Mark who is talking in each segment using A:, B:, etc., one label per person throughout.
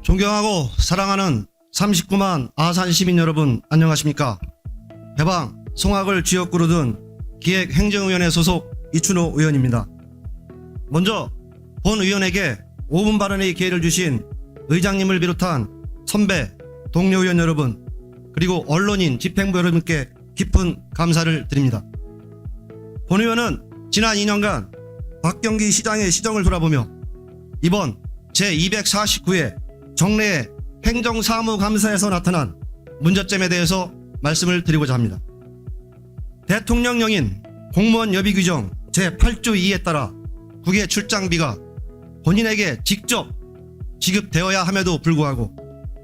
A: 존경하고 사랑하는 39만 아산 시민 여러분, 안녕하십니까? 해방 송악을 지역구로 둔 기획행정위원회 소속 이춘호 의원입니다. 먼저 본 의원에게 5분 발언의 기회를 주신 의장님을 비롯한 선배, 동료 의원 여러분, 그리고 언론인, 집행부 여러분께 깊은 감사를 드립니다. 본 의원은 지난 2년간 박경기 시장의 시정을 돌아보며 이번 제249회 정례 행정사무감사에서 나타난 문제점에 대해서 말씀을 드리고자 합니다. 대통령령인 공무원 여비 규정 제8조 2에 따라 국외 출장비가 본인에게 직접 지급되어야 함에도 불구하고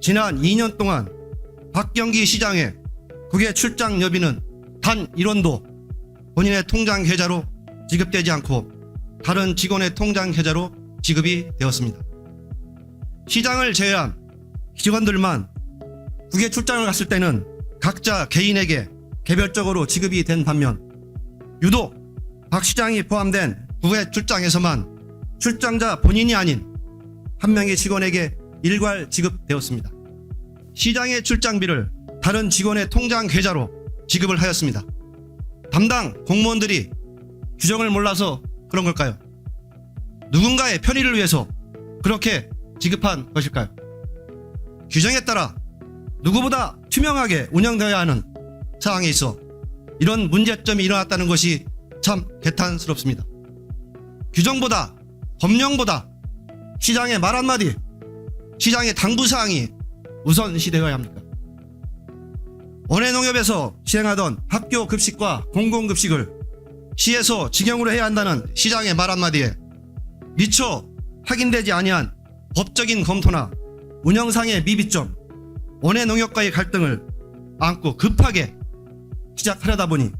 A: 지난 2년 동안 박경기 시장의 국외 출장 여비는 단 1원도 본인의 통장 계좌로 지급되지 않고 다른 직원의 통장 계좌로 지급이 되었습니다. 시장을 제외한 직원들만 국외 출장을 갔을 때는 각자 개인에게 개별적으로 지급이 된 반면 유독 박 시장이 포함된 국외 출장에서만 출장자 본인이 아닌 한 명의 직원에게 일괄 지급되었습니다. 시장의 출장비를 다른 직원의 통장 계좌로 지급을 하였습니다. 담당 공무원들이 규정을 몰라서 그런 걸까요? 누군가의 편의를 위해서 그렇게 지급한 것일까요? 규정에 따라 누구보다 투명하게 운영되어야 하는 사항에 있어 이런 문제점이 일어났다는 것이 참 개탄스럽습니다. 규정보다 법령보다 시장의 말 한마디, 시장의 당부사항이 우선시되어야 합니까? 원예농협에서 시행하던 학교 급식과 공공급식을 시에서 직영으로 해야 한다는 시장의 말 한마디에 미처 확인되지 아니한 법적인 검토나 운영상의 미비점, 원예농협과의 갈등을 안고 급하게 시작하려다 보니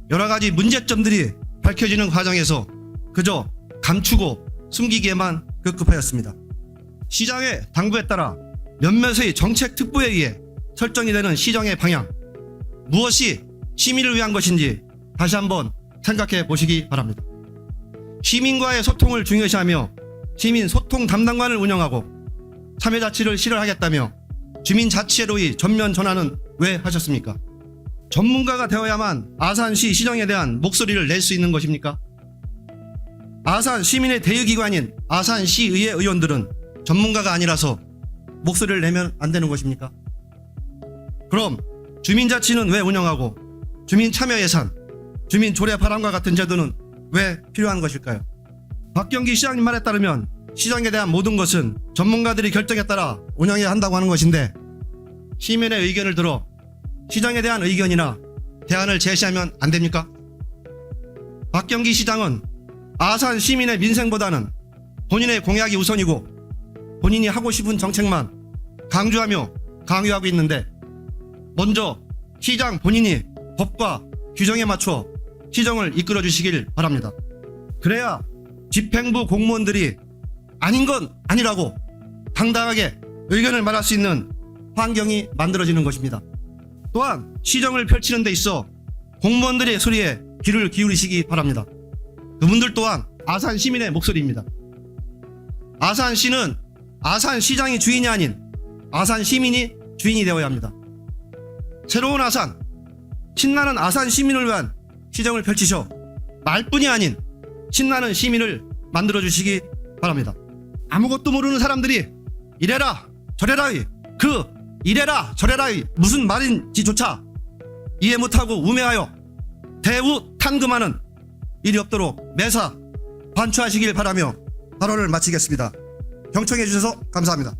A: 여러가지 문제점들이 밝혀지는 과정에서 그저 감추고 숨기기에만 급급하였습니다. 시장의 당부에 따라 몇몇의 정책특보에 의해 설정이 되는 시정의 방향, 무엇이 시민을 위한 것인지 다시 한번 생각해 보시기 바랍니다. 시민과의 소통을 중요시하며 시민 소통 담당관을 운영하고 참여자치를 실현하겠다며 주민자치제도의 전면 전환은 왜 하셨습니까? 전문가가 되어야만 아산시 시정에 대한 목소리를 낼 수 있는 것입니까? 아산 시민의 대의기관인 아산시의회 의원들은 전문가가 아니라서 목소리를 내면 안 되는 것입니까? 그럼 주민자치는 왜 운영하고 주민참여예산, 주민조례바람과 같은 제도는 왜 필요한 것일까요? 박경기 시장님 말에 따르면 시정에 대한 모든 것은 전문가들이 결정에 따라 운영해야 한다고 하는 것인데 시민의 의견을 들어 시정에 대한 의견이나 대안을 제시하면 안 됩니까? 박경기 시장은 아산 시민의 민생보다는 본인의 공약이 우선이고 본인이 하고 싶은 정책만 강조하며 강요하고 있는데 먼저 시장 본인이 법과 규정에 맞춰 시정을 이끌어 주시길 바랍니다. 그래야 집행부 공무원들이 아닌 건 아니라고 당당하게 의견을 말할 수 있는 환경이 만들어지는 것입니다. 또한 시정을 펼치는 데 있어 공무원들의 소리에 귀를 기울이시기 바랍니다. 그분들 또한 아산 시민의 목소리입니다. 아산시는 아산시장이 주인이 아닌 아산 시민이 주인이 되어야 합니다. 새로운 아산, 신나는 아산 시민을 위한 시정을 펼치셔 말뿐이 아닌 신나는 시민을 만들어주시기 바랍니다. 아무것도 모르는 사람들이 이래라 저래라의 그 이래라 저래라의 무슨 말인지조차 이해 못하고 우매하여 대우탄금하는 일이 없도록 매사 반추하시길 바라며 발언을 마치겠습니다. 경청해 주셔서 감사합니다.